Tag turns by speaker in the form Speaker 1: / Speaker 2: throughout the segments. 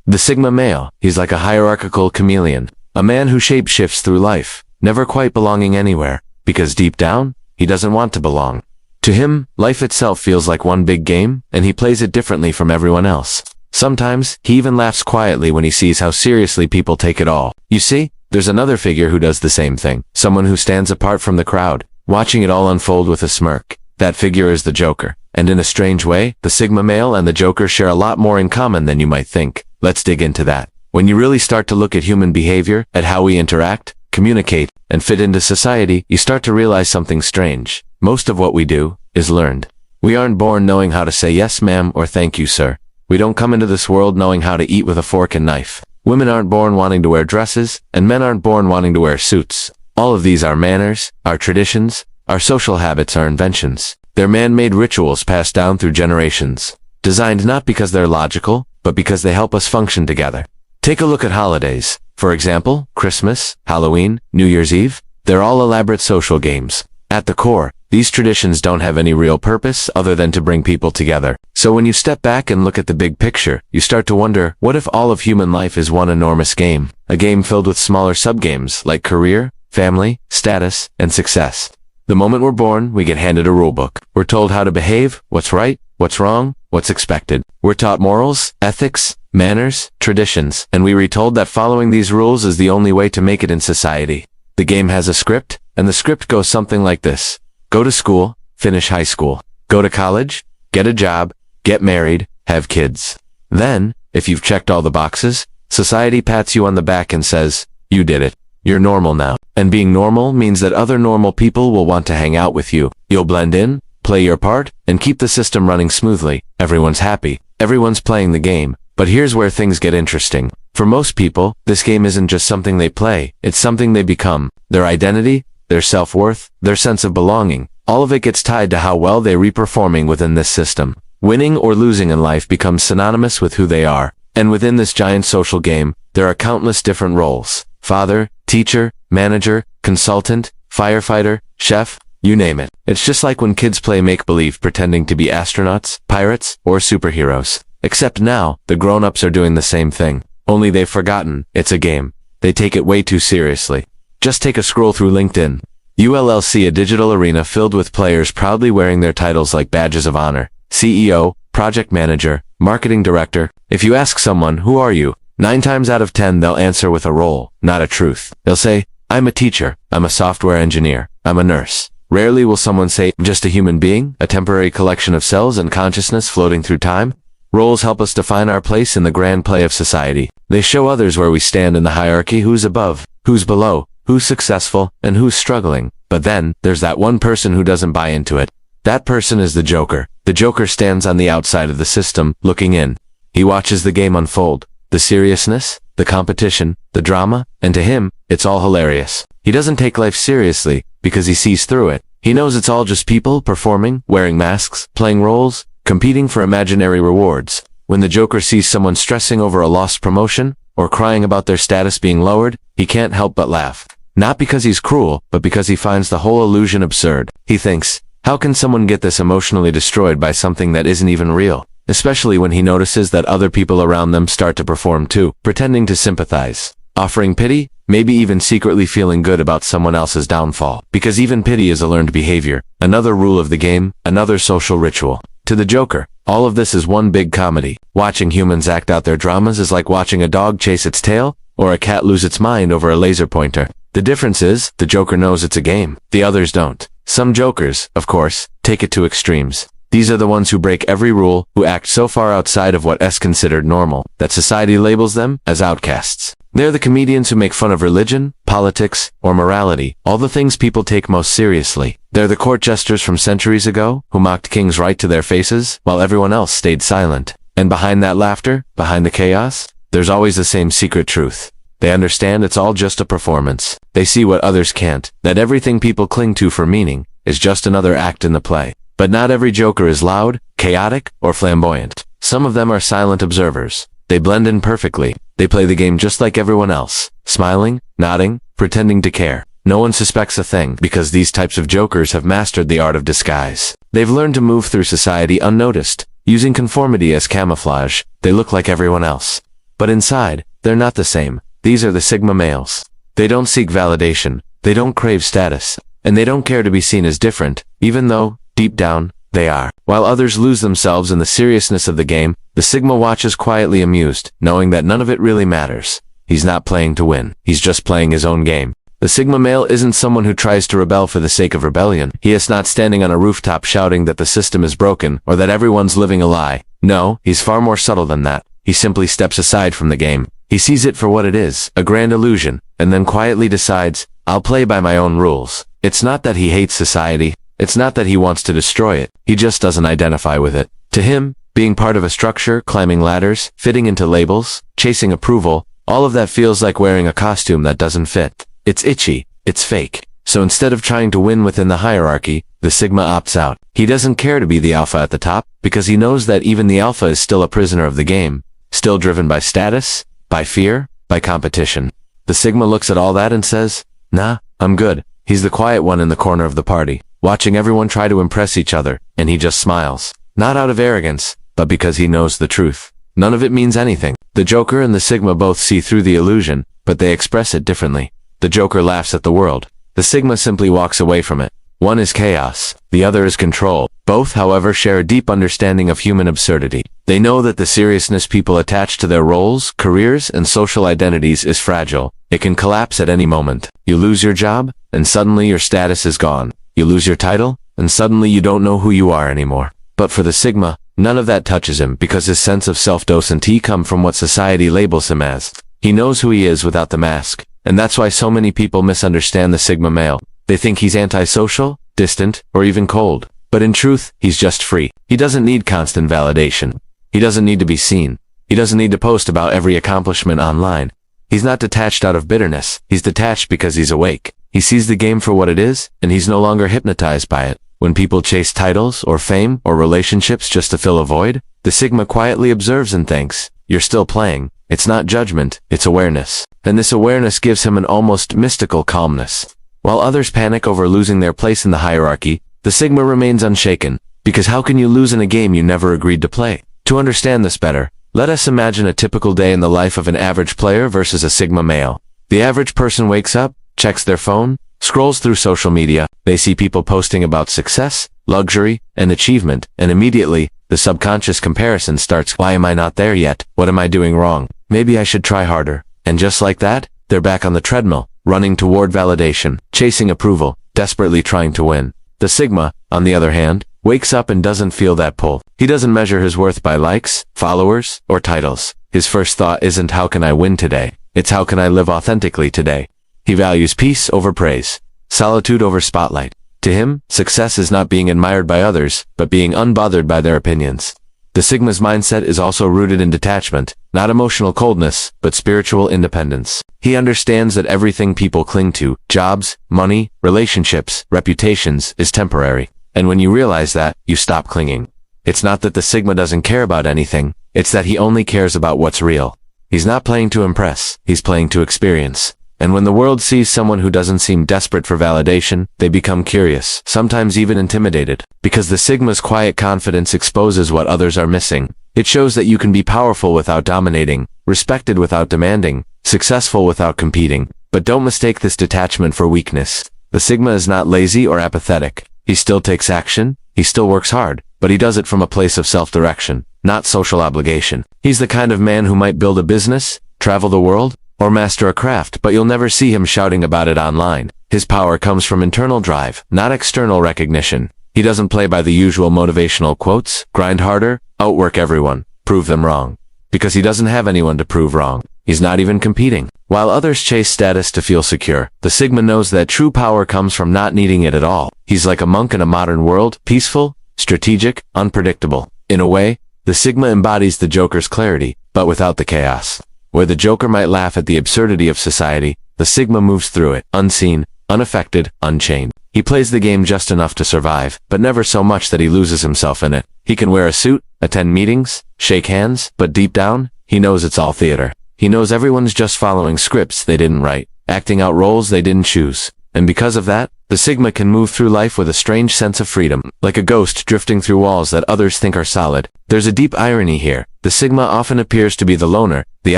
Speaker 1: The Sigma male, he's like a hierarchical chameleon, a man who shape-shifts through life, never quite belonging anywhere, because deep down, he doesn't want to belong. To him, life itself feels like one big game, and he plays it differently from everyone else. Sometimes, he even laughs quietly when he sees how seriously people take it all. You see, there's another figure who does the same thing, someone who stands apart from the crowd, watching it all unfold with a smirk. That figure is the Joker. And in a strange way, the Sigma male and the Joker share a lot more in common than you might think. Let's dig into that. When you really start to look at human behavior, at how we interact, communicate, and fit into society, you start to realize something strange. Most of what we do is learned. We aren't born knowing how to say yes ma'am or thank you sir. We don't come into this world knowing how to eat with a fork and knife. Women aren't born wanting to wear dresses, and men aren't born wanting to wear suits. All of these are manners, our traditions, our social habits, our inventions. They're man-made rituals passed down through generations, designed not because they're logical, but because they help us function together. Take a look at holidays. For example, Christmas, Halloween, New Year's Eve. They're all elaborate social games. At the core, these traditions don't have any real purpose other than to bring people together. So when you step back and look at the big picture, you start to wonder, what if all of human life is one enormous game? A game filled with smaller subgames like career, family, status, and success. The moment we're born, we get handed a rulebook. We're told how to behave, what's right, what's wrong, what's expected. We're taught morals, ethics, manners, traditions, and we're retold that following these rules is the only way to make it in society. The game has a script, and the script goes something like this. Go to school, finish high school. Go to college, get a job, get married, have kids. Then, if you've checked all the boxes, society pats you on the back and says, you did it. You're normal now. And being normal means that other normal people will want to hang out with you. You'll blend in, play your part, and keep the system running smoothly. Everyone's happy. Everyone's playing the game. But here's where things get interesting. For most people, this game isn't just something they play, it's something they become. Their identity, their self-worth, their sense of belonging. All of it gets tied to how well they're performing within this system. Winning or losing in life becomes synonymous with who they are. And within this giant social game, there are countless different roles. Father, teacher, manager, consultant, firefighter, chef, you name it. It's just like when kids play make-believe pretending to be astronauts, pirates, or superheroes. Except now, the grown-ups are doing the same thing. Only they've forgotten, it's a game. They take it way too seriously. Just take a scroll through LinkedIn. ULLC, a digital arena filled with players proudly wearing their titles like badges of honor. CEO, project manager, marketing director. If you ask someone, who are you? 9 times out of 10, they'll answer with a role, not a truth. They'll say, I'm a teacher, I'm a software engineer, I'm a nurse. Rarely will someone say, I'm just a human being, a temporary collection of cells and consciousness floating through time. Roles help us define our place in the grand play of society. They show others where we stand in the hierarchy, who's above, who's below, who's successful, and who's struggling. But then, there's that one person who doesn't buy into it. That person is the Joker. The Joker stands on the outside of the system, looking in. He watches the game unfold. The seriousness, the competition, the drama, and to him, it's all hilarious. He doesn't take life seriously, because he sees through it. He knows it's all just people performing, wearing masks, playing roles, competing for imaginary rewards. When the Joker sees someone stressing over a lost promotion, or crying about their status being lowered, he can't help but laugh. Not because he's cruel, but because he finds the whole illusion absurd. He thinks, how can someone get this emotionally destroyed by something that isn't even real? Especially when he notices that other people around them start to perform too, pretending to sympathize, offering pity, maybe even secretly feeling good about someone else's downfall. Because even pity is a learned behavior, another rule of the game, another social ritual. To the Joker, all of this is one big comedy. Watching humans act out their dramas is like watching a dog chase its tail, or a cat lose its mind over a laser pointer. The difference is, the Joker knows it's a game, the others don't. Some Jokers, of course, take it to extremes. These are the ones who break every rule, who act so far outside of what is considered normal, that society labels them as outcasts. They're the comedians who make fun of religion, politics, or morality, all the things people take most seriously. They're the court jesters from centuries ago, who mocked kings right to their faces, while everyone else stayed silent. And behind that laughter, behind the chaos, there's always the same secret truth. They understand it's all just a performance. They see what others can't, that everything people cling to for meaning is just another act in the play. But not every Joker is loud, chaotic, or flamboyant. Some of them are silent observers. They blend in perfectly. They play the game just like everyone else, smiling, nodding, pretending to care. No one suspects a thing, because these types of Jokers have mastered the art of disguise. They've learned to move through society unnoticed, using conformity as camouflage. They look like everyone else. But inside, they're not the same. These are the Sigma males. They don't seek validation, they don't crave status, and they don't care to be seen as different, even though, deep down, they are. While others lose themselves in the seriousness of the game, the Sigma watches quietly amused, knowing that none of it really matters. He's not playing to win, he's just playing his own game. The Sigma male isn't someone who tries to rebel for the sake of rebellion. He is not standing on a rooftop shouting that the system is broken or that everyone's living a lie. No, he's far more subtle than that. He simply steps aside from the game. He sees it for what it is, a grand illusion, and then quietly decides, I'll play by my own rules. It's not that he hates society. It's not that he wants to destroy it. He just doesn't identify with it. To him, being part of a structure, climbing ladders, fitting into labels, chasing approval, all of that feels like wearing a costume that doesn't fit. It's itchy. It's fake. So instead of trying to win within the hierarchy, the Sigma opts out. He doesn't care to be the alpha at the top, because he knows that even the alpha is still a prisoner of the game, still driven by status, by fear, by competition. The Sigma looks at all that and says, nah, I'm good. He's the quiet one in the corner of the party, watching everyone try to impress each other, and he just smiles. Not out of arrogance, but because he knows the truth. None of it means anything. The Joker and the Sigma both see through the illusion, but they express it differently. The Joker laughs at the world. The Sigma simply walks away from it. One is chaos, the other is control. Both, however, share a deep understanding of human absurdity. They know that the seriousness people attach to their roles, careers, and social identities is fragile. It can collapse at any moment. You lose your job, and suddenly your status is gone. You lose your title, and suddenly you don't know who you are anymore. But for the Sigma, none of that touches him because his sense of self-docility comes from what society labels him as. He knows who he is without the mask. And that's why so many people misunderstand the Sigma male. They think he's antisocial, distant, or even cold. But in truth, he's just free. He doesn't need constant validation. He doesn't need to be seen. He doesn't need to post about every accomplishment online. He's not detached out of bitterness. He's detached because he's awake. He sees the game for what it is, and he's no longer hypnotized by it. When people chase titles, or fame, or relationships just to fill a void, the Sigma quietly observes and thinks, you're still playing. It's not judgment, it's awareness. And this awareness gives him an almost mystical calmness. While others panic over losing their place in the hierarchy, the Sigma remains unshaken, because how can you lose in a game you never agreed to play? To understand this better, let us imagine a typical day in the life of an average player versus a Sigma male. The average person wakes up, checks their phone, scrolls through social media, they see people posting about success, luxury, and achievement, and immediately, the subconscious comparison starts. Why am I not there yet? What am I doing wrong? Maybe I should try harder. And just like that, they're back on the treadmill, running toward validation, chasing approval, desperately trying to win. The Sigma, on the other hand, wakes up and doesn't feel that pull. He doesn't measure his worth by likes, followers, or titles. His first thought isn't how can I win today? It's how can I live authentically today? He values peace over praise, solitude over spotlight. To him, success is not being admired by others, but being unbothered by their opinions. The Sigma's mindset is also rooted in detachment, not emotional coldness, but spiritual independence. He understands that everything people cling to, jobs, money, relationships, reputations, is temporary. And when you realize that, you stop clinging. It's not that the Sigma doesn't care about anything, it's that he only cares about what's real. He's not playing to impress, he's playing to experience. And when the world sees someone who doesn't seem desperate for validation, they become curious, sometimes even intimidated. Because the Sigma's quiet confidence exposes what others are missing. It shows that you can be powerful without dominating, respected without demanding, successful without competing. But don't mistake this detachment for weakness. The Sigma is not lazy or apathetic. He still takes action, he still works hard, but he does it from a place of self-direction, not social obligation. He's the kind of man who might build a business, travel the world, or master a craft, but you'll never see him shouting about it online. His power comes from internal drive, not external recognition. He doesn't play by the usual motivational quotes, grind harder, outwork everyone, prove them wrong. Because he doesn't have anyone to prove wrong. He's not even competing. While others chase status to feel secure, the Sigma knows that true power comes from not needing it at all. He's like a monk in a modern world, peaceful, strategic, unpredictable. In a way, the Sigma embodies the Joker's clarity, but without the chaos. Where the Joker might laugh at the absurdity of society, the Sigma moves through it, unseen, unaffected, unchained. He plays the game just enough to survive, but never so much that he loses himself in it. He can wear a suit, attend meetings, shake hands, but deep down, he knows it's all theater. He knows everyone's just following scripts they didn't write, acting out roles they didn't choose. And because of that, the Sigma can move through life with a strange sense of freedom, like a ghost drifting through walls that others think are solid. There's a deep irony here. the Sigma often appears to be the loner, the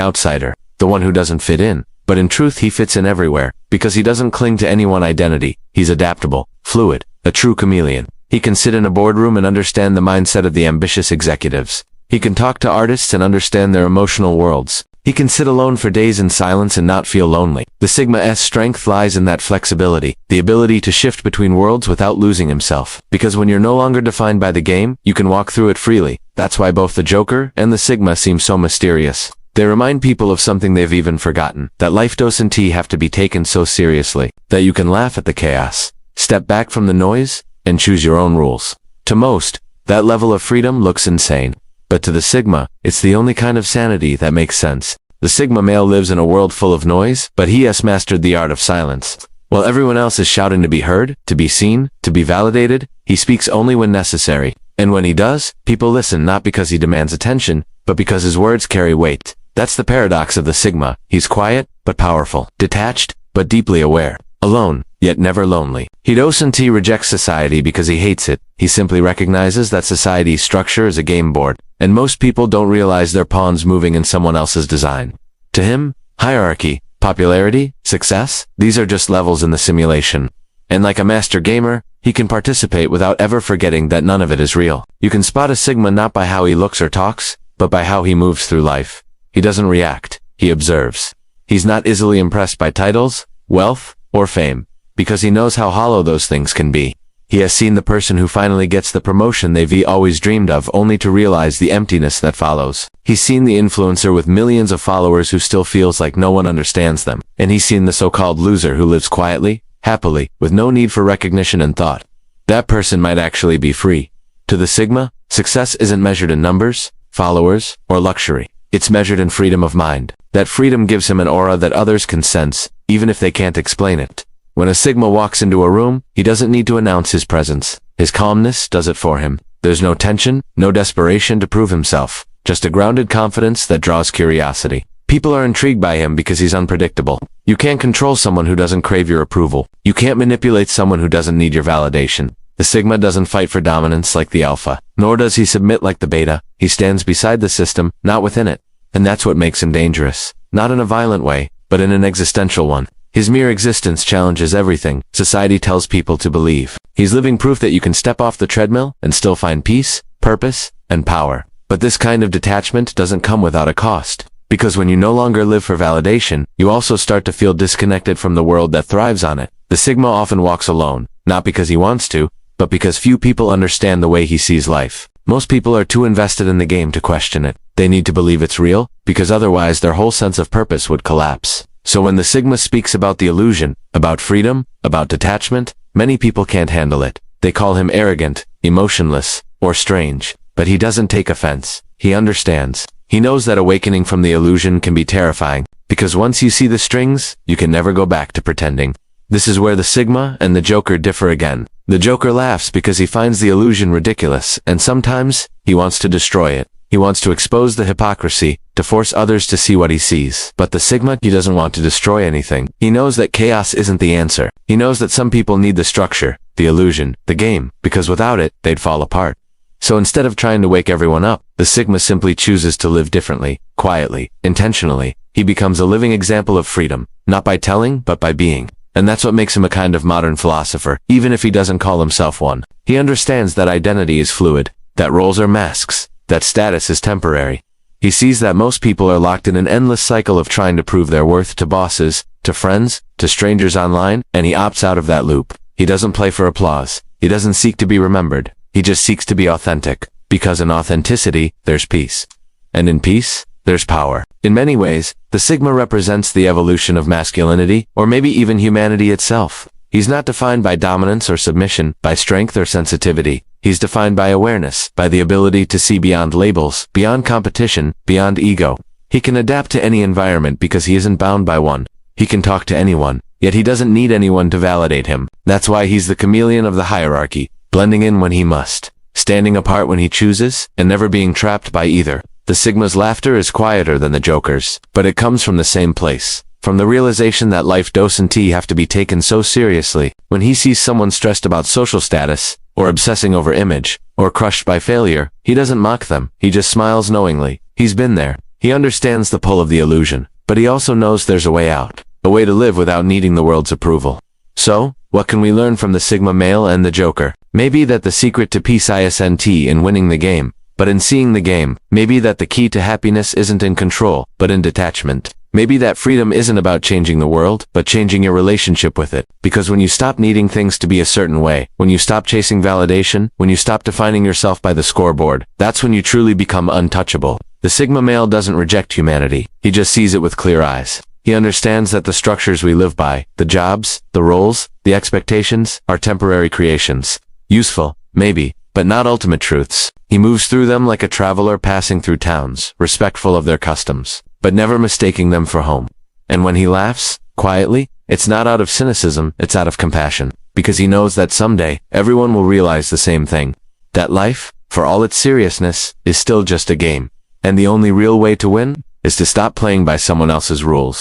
Speaker 1: outsider, the one who doesn't fit in. But in truth he fits in everywhere, because he doesn't cling to any one identity. He's adaptable, fluid, a true chameleon. He can sit in a boardroom and understand the mindset of the ambitious executives. He can talk to artists and understand their emotional worlds. He can sit alone for days in silence and not feel lonely. The Sigma's strength lies in that flexibility, the ability to shift between worlds without losing himself. Because when you're no longer defined by the game, you can walk through it freely. That's why both the Joker and the Sigma seem so mysterious. They remind people of something they've even forgotten, that life doesn't have to be taken so seriously, that you can laugh at the chaos, step back from the noise, and choose your own rules. To most, that level of freedom looks insane. But to the Sigma, it's the only kind of sanity that makes sense. The Sigma male lives in a world full of noise, but he has mastered the art of silence. While everyone else is shouting to be heard, to be seen, to be validated, he speaks only when necessary. And when he does, people listen not because he demands attention, but because his words carry weight. That's the paradox of the Sigma. He's quiet, but powerful. Detached, but deeply aware. Alone, yet never lonely. He doesn't reject society because he hates it. He simply recognizes that society's structure is a game board, and most people don't realize they're pawns moving in someone else's design. To him, hierarchy, popularity, success, these are just levels in the simulation. And like a master gamer, he can participate without ever forgetting that none of it is real. You can spot a Sigma not by how he looks or talks, but by how he moves through life. He doesn't react, he observes. He's not easily impressed by titles, wealth, or fame, because he knows how hollow those things can be. He has seen the person who finally gets the promotion they've always dreamed of only to realize the emptiness that follows. He's seen the influencer with millions of followers who still feels like no one understands them. And he's seen the so-called loser who lives quietly, happily, with no need for recognition and thought. That person might actually be free. To the Sigma, success isn't measured in numbers, followers, or luxury. It's measured in freedom of mind. That freedom gives him an aura that others can sense, even if they can't explain it. When a Sigma walks into a room, he doesn't need to announce his presence. His calmness does it for him. There's no tension, no desperation to prove himself, just a grounded confidence that draws curiosity. People are intrigued by him because he's unpredictable. You can't control someone who doesn't crave your approval. You can't manipulate someone who doesn't need your validation. The Sigma doesn't fight for dominance like the Alpha, nor does he submit like the Beta. He stands beside the system, not within it. And that's what makes him dangerous. Not in a violent way, but in an existential one. His mere existence challenges everything society tells people to believe. He's living proof that you can step off the treadmill and still find peace, purpose, and power. But this kind of detachment doesn't come without a cost. Because when you no longer live for validation, you also start to feel disconnected from the world that thrives on it. The Sigma often walks alone, not because he wants to, but because few people understand the way he sees life. Most people are too invested in the game to question it. They need to believe it's real, because otherwise their whole sense of purpose would collapse. So when the Sigma speaks about the illusion, about freedom, about detachment, many people can't handle it. They call him arrogant, emotionless, or strange. But he doesn't take offense. He understands. He knows that awakening from the illusion can be terrifying, because once you see the strings, you can never go back to pretending. This is where the Sigma and the Joker differ again. The Joker laughs because he finds the illusion ridiculous, and sometimes, he wants to destroy it. He wants to expose the hypocrisy, to force others to see what he sees. But the Sigma, he doesn't want to destroy anything. He knows that chaos isn't the answer. He knows that some people need the structure, the illusion, the game, because without it, they'd fall apart. So instead of trying to wake everyone up, the Sigma simply chooses to live differently, quietly, intentionally. He becomes a living example of freedom, not by telling, but by being. And that's what makes him a kind of modern philosopher, even if he doesn't call himself one. He understands that identity is fluid, that roles are masks, that status is temporary. He sees that most people are locked in an endless cycle of trying to prove their worth to bosses, to friends, to strangers online, and he opts out of that loop. He doesn't play for applause. He doesn't seek to be remembered. He just seeks to be authentic, because in authenticity, there's peace. And in peace, there's power. In many ways, the Sigma represents the evolution of masculinity, or maybe even humanity itself. He's not defined by dominance or submission, by strength or sensitivity. He's defined by awareness, by the ability to see beyond labels, beyond competition, beyond ego. He can adapt to any environment because he isn't bound by one. He can talk to anyone, yet he doesn't need anyone to validate him. That's why he's the chameleon of the hierarchy, blending in when he must, standing apart when he chooses, and never being trapped by either. The Sigma's laughter is quieter than the Joker's, but it comes from the same place. From the realization that life doesn't have to be taken so seriously. When he sees someone stressed about social status, or obsessing over image, or crushed by failure, he doesn't mock them, he just smiles knowingly. He's been there. He understands the pull of the illusion, but he also knows there's a way out, a way to live without needing the world's approval. So, what can we learn from the Sigma male and the Joker? Maybe that the secret to peace isn't in winning the game, but in seeing the game. Maybe that the key to happiness isn't in control, but in detachment. Maybe that freedom isn't about changing the world, but changing your relationship with it. Because when you stop needing things to be a certain way, when you stop chasing validation, when you stop defining yourself by the scoreboard, that's when you truly become untouchable. The Sigma male doesn't reject humanity. He just sees it with clear eyes. He understands that the structures we live by, the jobs, the roles, the expectations, are temporary creations. Useful, maybe, but not ultimate truths. He moves through them like a traveler passing through towns, respectful of their customs, but never mistaking them for home. And when he laughs, quietly, it's not out of cynicism, it's out of compassion, because he knows that someday, everyone will realize the same thing. That life, for all its seriousness, is still just a game. And the only real way to win is to stop playing by someone else's rules.